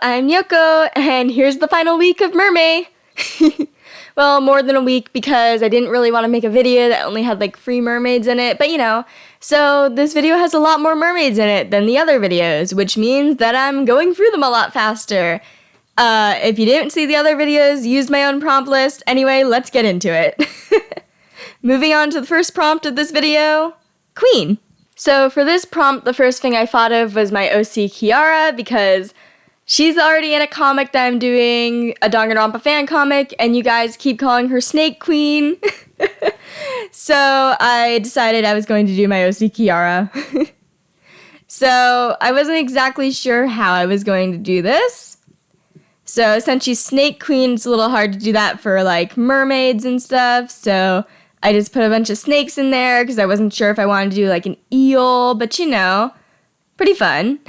I'm Yoko, and here's the final week of Mermay. Well, more than a week because I didn't really want to make a video that only had like 3 mermaids in it, but so this video has a lot more mermaids in it than the other videos, which means that I'm going through them a lot faster. If you didn't see the other videos, use my own prompt list. Anyway, let's get into it. Moving on to the first prompt of this video, Queen. So for this prompt, the first thing I thought of was my OC Kiara, because she's already in a comic that I'm doing, a Danganronpa fan comic, and you guys keep calling her Snake Queen. So I decided I was going to do my OC Kiara. So I wasn't exactly sure how I was going to do this. So since she's Snake Queen, it's a little hard to do that for like mermaids and stuff, so I just put a bunch of snakes in there because I wasn't sure if I wanted to do like an eel, but pretty fun.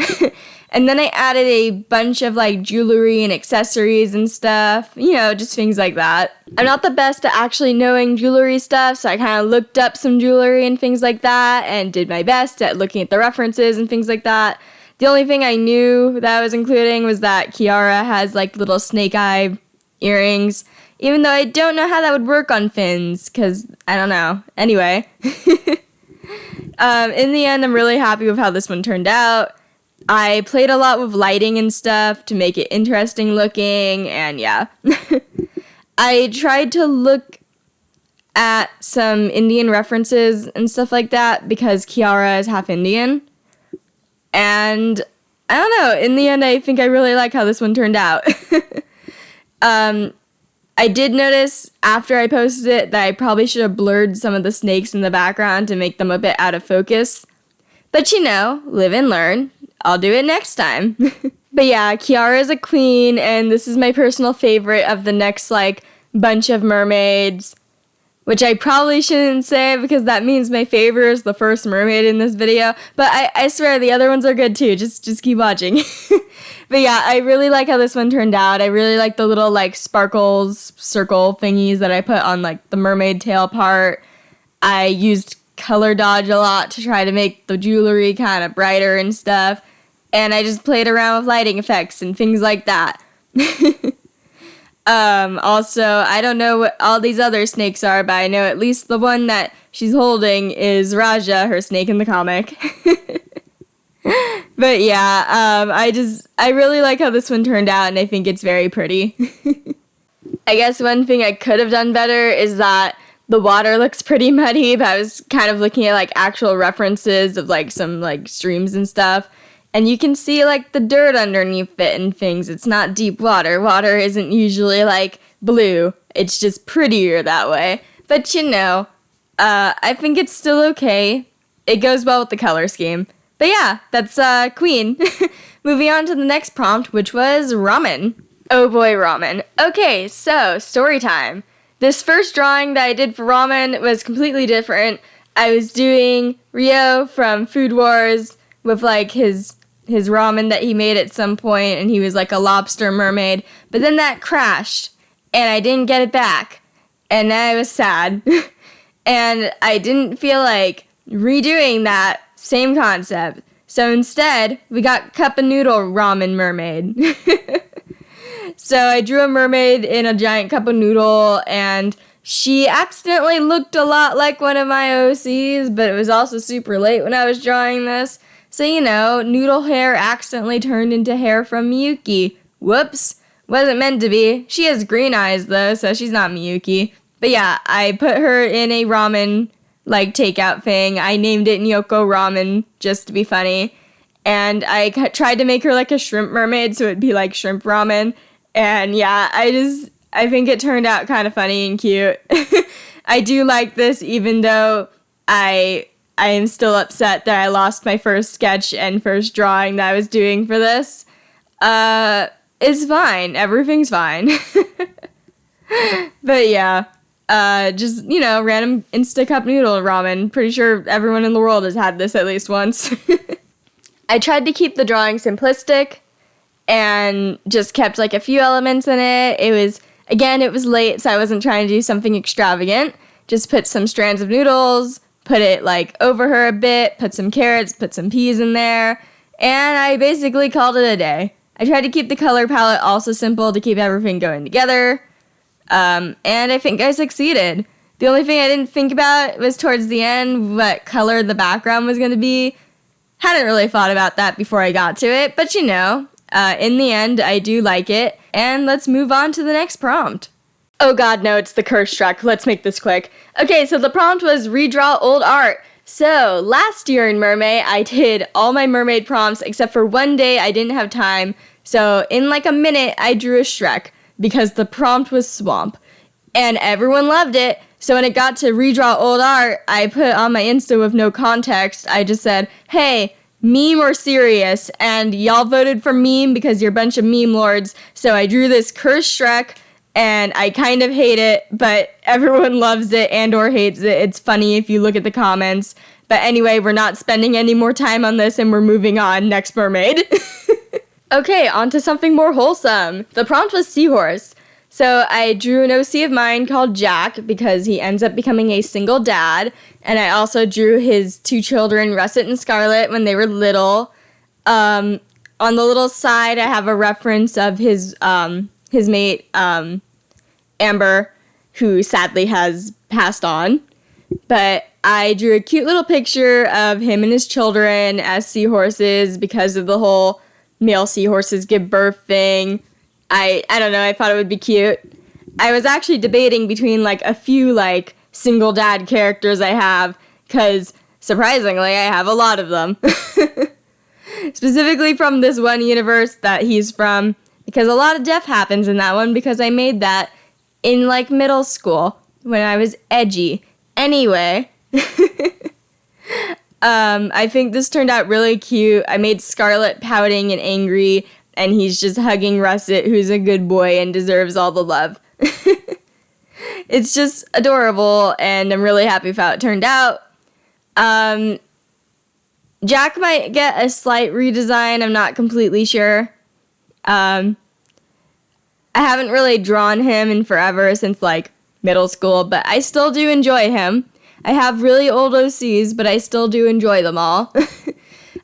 And then I added a bunch of like jewelry and accessories and stuff, just things like that. I'm not the best at actually knowing jewelry stuff, so I kind of looked up some jewelry and things like that and did my best at looking at the references and things like that. The only thing I knew that I was including was that Kiara has like little snake eye earrings, even though I don't know how that would work on fins, because I don't know. Anyway, in the end, I'm really happy with how this one turned out. I played a lot with lighting and stuff to make it interesting looking, and yeah. I tried to look at some Indian references and stuff like that, because Kiara is half Indian. And I don't know, in the end, I think I really like how this one turned out. I did notice after I posted it that I probably should have blurred some of the snakes in the background to make them a bit out of focus. But live and learn. I'll do it next time. But yeah, Kiara is a queen, and this is my personal favorite of the next, bunch of mermaids. Which I probably shouldn't say because that means my favorite is the first mermaid in this video. But I swear the other ones are good too. Just keep watching. But yeah, I really like how this one turned out. I really like the little sparkles, circle thingies that I put on the mermaid tail part. I used color dodge a lot to try to make the jewelry kind of brighter and stuff. And I just played around with lighting effects and things like that. Also, I don't know what all these other snakes are, but I know at least the one that she's holding is Raja, her snake in the comic. But yeah, I really like how this one turned out, and I think it's very pretty. I guess one thing I could have done better is that the water looks pretty muddy, but I was kind of looking at actual references of some streams and stuff. And you can see, the dirt underneath it and things. It's not deep water. Water isn't usually, blue. It's just prettier that way. But, I think it's still okay. It goes well with the color scheme. But yeah, that's, Queen. Moving on to the next prompt, which was Ramen. Oh boy, Ramen. Okay, so, story time. This first drawing that I did for Ramen was completely different. I was doing Rio from Food Wars with, his ramen that he made at some point, and he was a lobster mermaid, but then that crashed, and I didn't get it back, and I was sad, and I didn't feel like redoing that same concept, so instead, we got Cup of Noodle Ramen Mermaid. So I drew a mermaid in a giant cup of noodle, and she accidentally looked a lot like one of my OCs, but it was also super late when I was drawing this. So, noodle hair accidentally turned into hair from Miyuki. Whoops. Wasn't meant to be. She has green eyes, though, so she's not Miyuki. But yeah, I put her in a ramen, takeout thing. I named it Nyoko Ramen, just to be funny. And I tried to make her a shrimp mermaid, so it'd be shrimp ramen. And yeah, I think it turned out kind of funny and cute. I do like this, even though I am still upset that I lost my first sketch and first drawing that I was doing for this. It's fine. Everything's fine. But yeah, just, random Insta cup noodle ramen. Pretty sure everyone in the world has had this at least once. I tried to keep the drawing simplistic and just kept a few elements in it. It was late, so I wasn't trying to do something extravagant. Just put some strands of noodles, put it over her a bit, put some carrots, put some peas in there, and I basically called it a day. I tried to keep the color palette also simple to keep everything going together. And I think I succeeded. The only thing I didn't think about was towards the end what color the background was going to be. Hadn't really thought about that before I got to it, but in the end, I do like it. And let's move on to the next prompt. Oh god, no, it's the curse truck. Let's make this quick. Okay, so the prompt was redraw old art. So, last year in Mermay, I did all my mermaid prompts, except for one day I didn't have time. So, in like a minute, I drew a Shrek, because the prompt was swamp. And everyone loved it. So when it got to redraw old art, I put on my Insta with no context. I just said, hey, meme or serious? And y'all voted for meme because you're a bunch of meme lords. So I drew this cursed Shrek, and I kind of hate it, but everyone loves it and or hates it. It's funny if you look at the comments. But anyway, we're not spending any more time on this, and we're moving on. Next mermaid. Okay, on to something more wholesome. The prompt was Seahorse. So I drew an OC of mine called Jack because he ends up becoming a single dad. And I also drew his two children, Russet and Scarlet, when they were little. On the little side, I have a reference of his mate, Amber, who sadly has passed on. But I drew a cute little picture of him and his children as seahorses because of the whole male seahorses give birth thing. I don't know, I thought it would be cute. I was actually debating between, like, a few, like, single dad characters I have, because, surprisingly, I have a lot of them. Specifically from this one universe that he's from, because a lot of death happens in that one, because I made that in, like, middle school, when I was edgy. Anyway, I think this turned out really cute. I made Scarlet pouting and angry, and he's just hugging Russet, who's a good boy and deserves all the love. It's just adorable, and I'm really happy with how it turned out. Jack might get a slight redesign, I'm not completely sure. I haven't really drawn him in forever since, like, middle school, but I still do enjoy him. I have really old OCs, but I still do enjoy them all.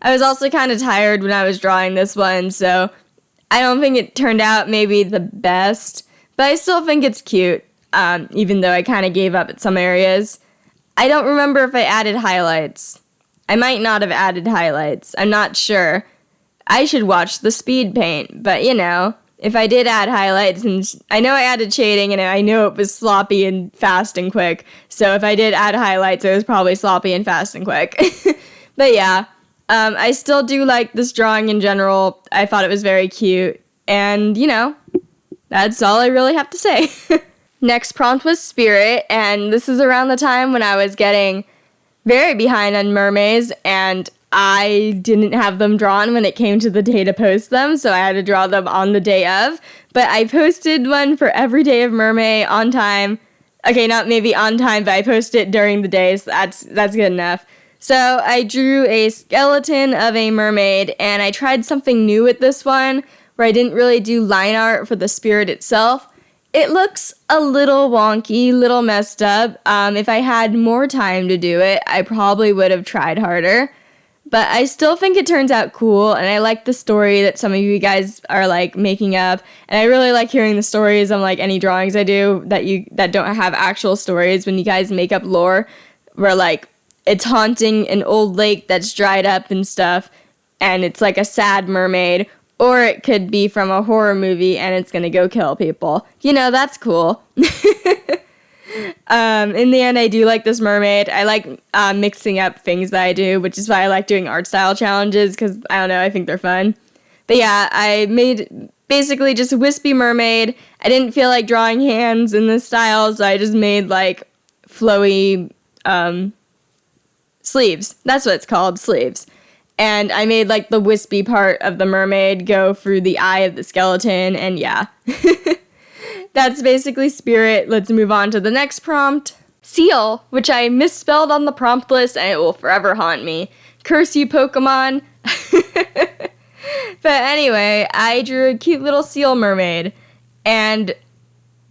I was also kind of tired when I was drawing this one, so I don't think it turned out maybe the best, but I still think it's cute, even though I kind of gave up at some areas. I don't remember if I added highlights. I might not have added highlights. I'm not sure. I should watch the speed paint, but if I did add highlights, and I know I added shading, and I know it was sloppy and fast and quick, so if I did add highlights, it was probably sloppy and fast and quick. But yeah, I still do like this drawing in general. I thought it was very cute, and, that's all I really have to say. Next prompt was Spirit, and this is around the time when I was getting very behind on mermaids, and I didn't have them drawn when it came to the day to post them, so I had to draw them on the day of. But I posted one for every day of Mermay on time. Okay, not maybe on time, but I posted it during the day, so that's good enough. So I drew a skeleton of a mermaid, and I tried something new with this one, where I didn't really do line art for the spirit itself. It looks a little wonky, little messed up. If I had more time to do it, I probably would have tried harder. But I still think it turns out cool, and I like the story that some of you guys are, like, making up. And I really like hearing the stories on, like, any drawings I do that don't have actual stories when you guys make up lore, where, like, it's haunting an old lake that's dried up and stuff, and it's, like, a sad mermaid. Or it could be from a horror movie, and it's gonna go kill people. That's cool. In the end, I do like this mermaid. I like mixing up things that I do, which is why I like doing art style challenges, because, I don't know, I think they're fun. But yeah, I made basically just a wispy mermaid. I didn't feel like drawing hands in this style, so I just made, like, flowy sleeves. That's what it's called, sleeves. And I made, like, the wispy part of the mermaid go through the eye of the skeleton, and yeah. That's basically Spirit. Let's move on to the next prompt. Seal, which I misspelled on the prompt list, and it will forever haunt me. Curse you, Pokemon. But anyway, I drew a cute little seal mermaid. And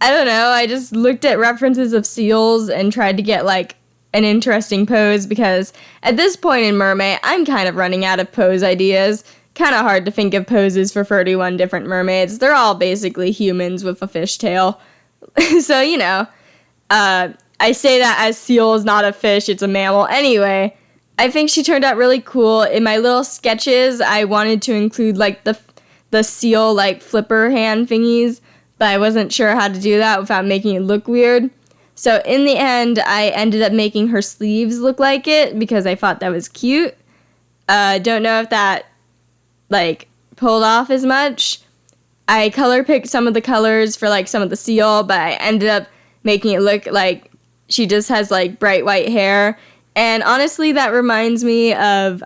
I don't know, I just looked at references of seals and tried to get, like, an interesting pose, because at this point in Mermaid, I'm kind of running out of pose ideas. kind of hard to think of poses for 31 different mermaids. They're all basically humans with a fishtail. So, I say that as seal is not a fish, it's a mammal. Anyway, I think she turned out really cool. In my little sketches, I wanted to include, like, the seal, like, flipper hand thingies, but I wasn't sure how to do that without making it look weird. So in the end, I ended up making her sleeves look like it because I thought that was cute. Don't know if that, like, pulled off as much. I color picked some of the colors for, like, some of the seal, but I ended up making it look like she just has, like, bright white hair. And honestly, that reminds me of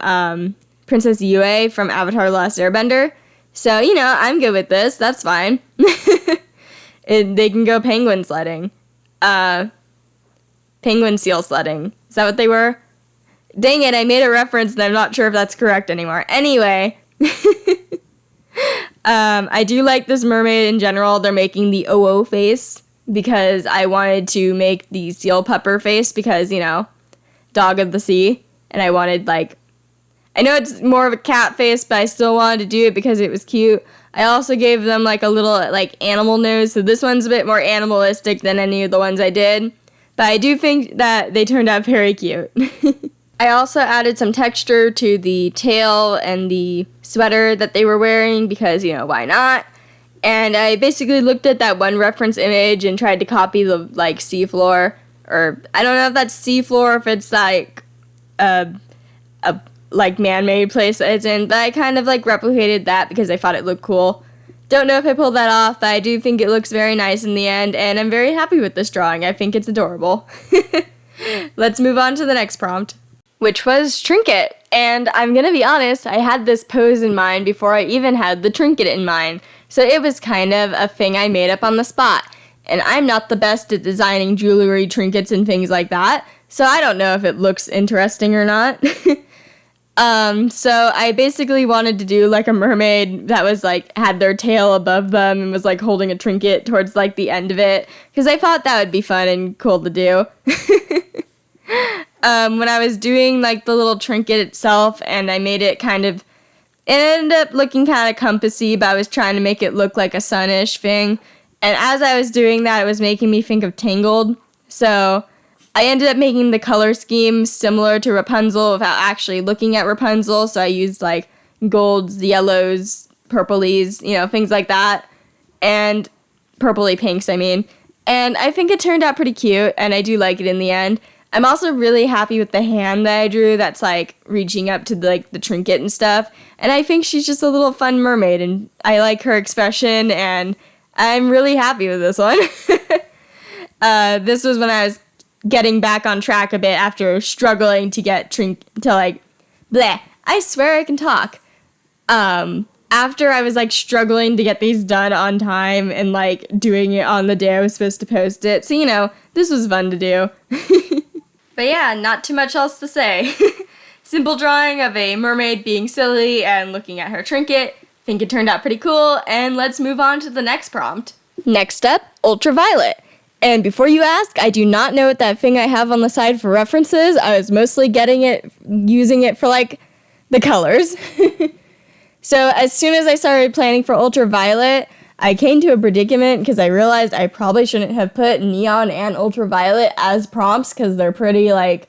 Princess Yue from Avatar: The Last Airbender. So, I'm good with this. That's fine. They can go penguin sledding. Penguin seal sledding. Is that what they were? Dang it, I made a reference and I'm not sure if that's correct anymore. Anyway, I do like this mermaid in general. They're making the OO face because I wanted to make the seal pupper face because, dog of the sea. And I wanted, like, I know it's more of a cat face, but I still wanted to do it because it was cute. I also gave them, like, a little, like, animal nose, so this one's a bit more animalistic than any of the ones I did. But I do think that they turned out very cute. I also added some texture to the tail and the sweater that they were wearing because, why not? And I basically looked at that one reference image and tried to copy the, like, seafloor. Or, I don't know if that's seafloor, if it's, like, a like, man-made place that it's in, but I kind of, like, replicated that because I thought it looked cool. Don't know if I pulled that off, but I do think it looks very nice in the end, and I'm very happy with this drawing. I think it's adorable. Let's move on to the next prompt, which was trinket. And I'm gonna be honest, I had this pose in mind before I even had the trinket in mind, so it was kind of a thing I made up on the spot. And I'm not the best at designing jewelry, trinkets, and things like that, so I don't know if it looks interesting or not. So I basically wanted to do, like, a mermaid that was, like, had their tail above them and was, like, holding a trinket towards, like, the end of it, because I thought that would be fun and cool to do. When I was doing, like, the little trinket itself, and I made it it ended up looking kind of compassy, but I was trying to make it look like a sun-ish thing, and as I was doing that, it was making me think of Tangled, so I ended up making the color scheme similar to Rapunzel without actually looking at Rapunzel, so I used, like, golds, yellows, purplies, things like that, and purpley pinks, I mean. And I think it turned out pretty cute, and I do like it in the end. I'm also really happy with the hand that I drew that's, like, reaching up to, like, the trinket and stuff, and I think she's just a little fun mermaid, and I like her expression, and I'm really happy with this one. This was when I was getting back on track a bit after struggling to get bleh, I swear I can talk. After I was, like, struggling to get these done on time and, like, doing it on the day I was supposed to post it. So, this was fun to do. But yeah, not too much else to say. Simple drawing of a mermaid being silly and looking at her trinket. Think it turned out pretty cool, and let's move on to the next prompt. Next up, ultraviolet. And before you ask, I do not know what that thing I have on the side for references. I was mostly using it for, like, the colors. So as soon as I started planning for ultraviolet, I came to a predicament because I realized I probably shouldn't have put neon and ultraviolet as prompts because they're pretty, like,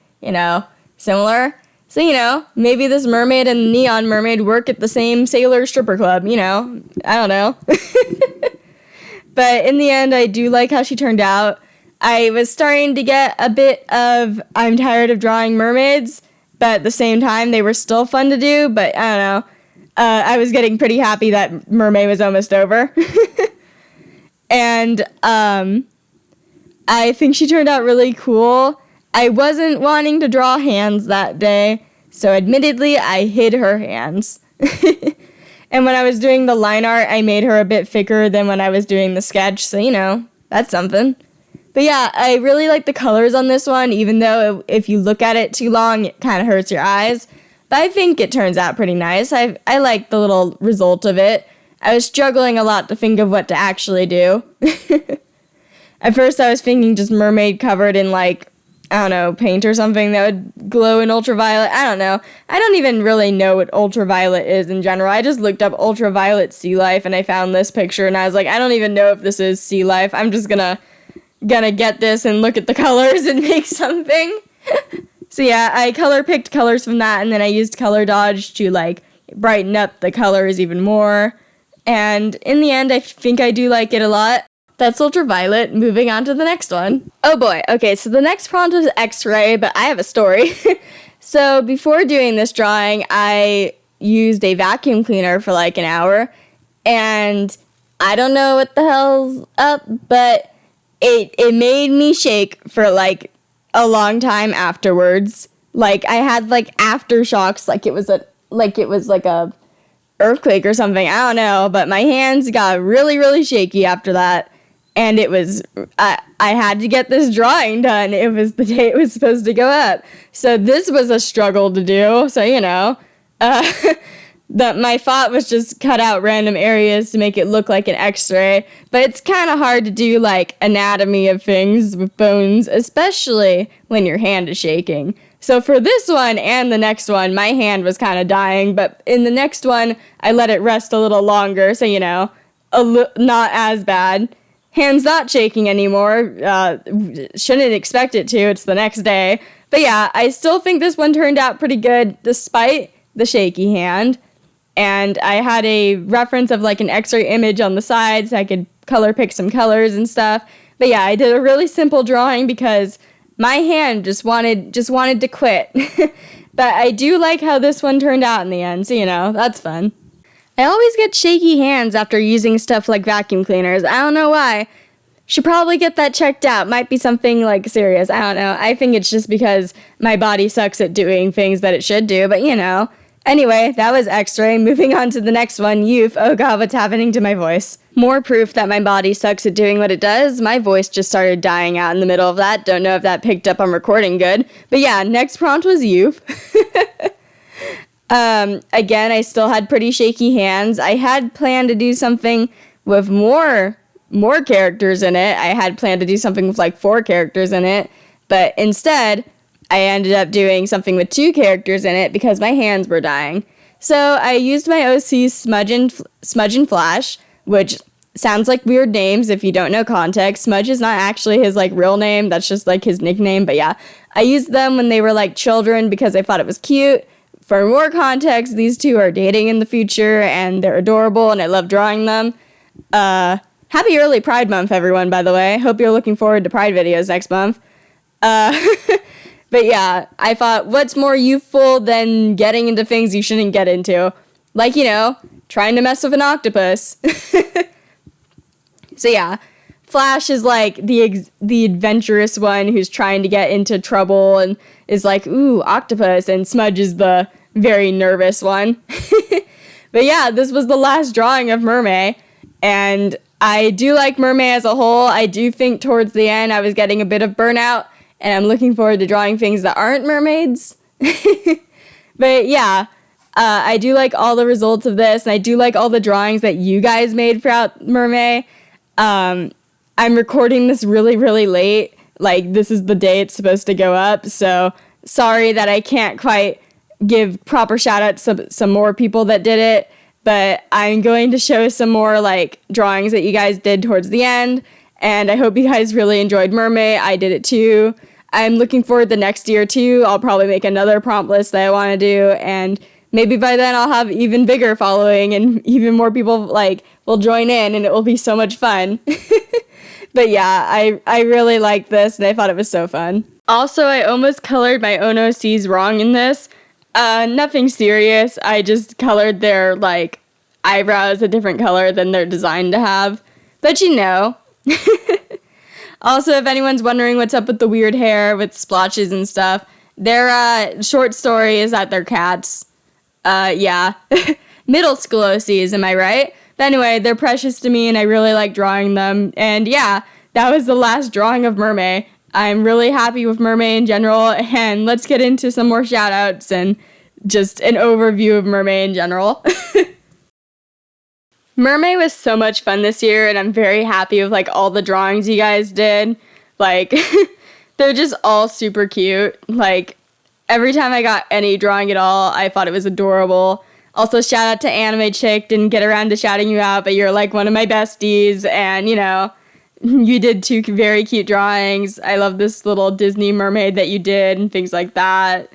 similar. So, maybe this mermaid and neon mermaid work at the same sailor stripper club, I don't know. But in the end, I do like how she turned out. I was starting to get a bit of, I'm tired of drawing mermaids, but at the same time, they were still fun to do, but I don't know. I was getting pretty happy that Mermay was almost over. And I think she turned out really cool. I wasn't wanting to draw hands that day, so admittedly, I hid her hands. And when I was doing the line art, I made her a bit thicker than when I was doing the sketch, so, that's something. But yeah, I really like the colors on this one, even though if you look at it too long, it kind of hurts your eyes. But I think it turns out pretty nice. I like the little result of it. I was struggling a lot to think of what to actually do. At first, I was thinking just mermaid covered in, like, I don't know, paint or something that would glow in ultraviolet. I don't know. I don't even really know what ultraviolet is in general. I just looked up ultraviolet sea life and I found this picture and I was like, I don't even know if this is sea life. I'm just gonna get this and look at the colors and make something. So yeah, I color picked colors from that and then I used Color Dodge to like brighten up the colors even more. And in the end, I think I do like it a lot. That's ultraviolet. Moving on to the next one. Oh boy. Okay, so the next prompt was X-ray, but I have a story. So before doing this drawing, I used a vacuum cleaner for like an hour, and I don't know what the hell's up, but it made me shake for like a long time afterwards. Like I had like aftershocks, like it was like a earthquake or something. I don't know, but my hands got really, really shaky after that. And it was, I had to get this drawing done. It was the day it was supposed to go up. So this was a struggle to do. So, you know, my thought was just cut out random areas to make it look like an X-ray. But it's kind of hard to do, like, anatomy of things with bones, especially when your hand is shaking. So for this one and the next one, my hand was kind of dying. But in the next one, I let it rest a little longer. So, you know, not as bad. Hand's not shaking anymore. Shouldn't expect it to. It's the next day. But yeah, I still think this one turned out pretty good despite the shaky hand. And I had a reference of like an X-ray image on the side so I could color pick some colors and stuff. But yeah, I did a really simple drawing because my hand just wanted to quit. But I do like how this one turned out in the end. So, you know, that's fun. I always get shaky hands after using stuff like vacuum cleaners. I don't know why. Should probably get that checked out. Might be something like serious. I don't know. I think it's just because my body sucks at doing things that it should do, but you know. Anyway, that was X-ray. Moving on to the next one, youth. Oh god, what's happening to my voice? More proof that my body sucks at doing what it does. My voice just started dying out in the middle of that. Don't know if that picked up on recording good. But yeah, next prompt was youth. Again, I still had pretty shaky hands. I had planned to do something with more characters in it. I had planned to do something with like 4 characters in it, but instead, I ended up doing something with 2 characters in it because my hands were dying. So I used my OC Smudge and Flash, which sounds like weird names if you don't know context. Smudge is not actually his like real name. That's just like his nickname. But yeah, I used them when they were like children because I thought it was cute. For more context, these 2 are dating in the future, and they're adorable, and I love drawing them. Happy early Pride Month, everyone, by the way. Hope you're looking forward to Pride videos next month. But yeah, I thought, what's more youthful than getting into things you shouldn't get into? Like, you know, trying to mess with an octopus. So yeah, Flash is like the adventurous one who's trying to get into trouble and is like, ooh, octopus, and Smudge is the very nervous one. But yeah, this was the last drawing of Mermay, and I do like Mermay as a whole. I do think towards the end I was getting a bit of burnout, and I'm looking forward to drawing things that aren't mermaids. But yeah, I do like all the results of this, and I do like all the drawings that you guys made throughout Mermay. I'm recording this really, really late. Like, this is the day it's supposed to go up, so sorry that I can't quite give proper shout-outs to some more people that did it, but I'm going to show some more, like, drawings that you guys did towards the end, and I hope you guys really enjoyed Mermaid. I did it too. I'm looking forward to next year too. I'll probably make another prompt list that I want to do, and maybe by then I'll have even bigger following and even more people, like, will join in, and it will be so much fun. But yeah, I really liked this, and I thought it was so fun. Also, I almost colored my own OCs wrong in this. Nothing serious. I just colored their, like, eyebrows a different color than they're designed to have. But you know. Also, if anyone's wondering what's up with the weird hair with splotches and stuff, their short story is that they're cats. Yeah. Middle school OCs, am I right? But anyway, they're precious to me, and I really like drawing them. And yeah, that was the last drawing of Mermay. I'm really happy with Mermay in general, and let's get into some more shout-outs and just an overview of Mermay in general. Mermay was so much fun this year, and I'm very happy with, like, all the drawings you guys did. Like, they're just all super cute. Like, every time I got any drawing at all, I thought it was adorable. Also, shout out to Anime Chick. Didn't get around to shouting you out, but you're like one of my besties. And, you know, you did 2 very cute drawings. I love this little Disney mermaid that you did and things like that.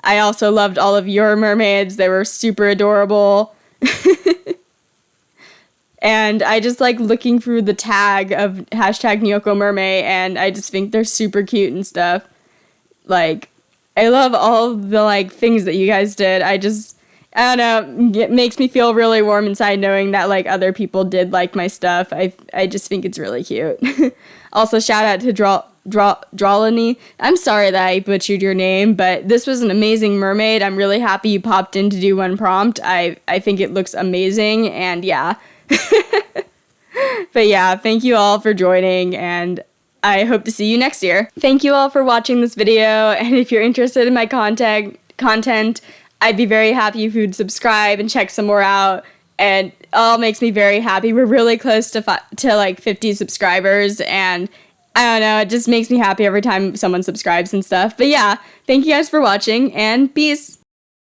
I also loved all of your mermaids. They were super adorable. And I just like looking through the tag of hashtag Nyoko Mermay, and I just think they're super cute and stuff. Like, I love all the like things that you guys did. I don't know, it makes me feel really warm inside knowing that like other people did like my stuff. I just think it's really cute. Also, shout out to Drawlany. I'm sorry that I butchered your name, but this was an amazing mermaid. I'm really happy you popped in to do one prompt. I think it looks amazing, and yeah. But yeah, thank you all for joining, and I hope to see you next year. Thank you all for watching this video, and if you're interested in my content, I'd be very happy if you'd subscribe and check some more out, and it all makes me very happy. We're really close to like 50 subscribers, and I don't know, it just makes me happy every time someone subscribes and stuff. But yeah, thank you guys for watching, and peace!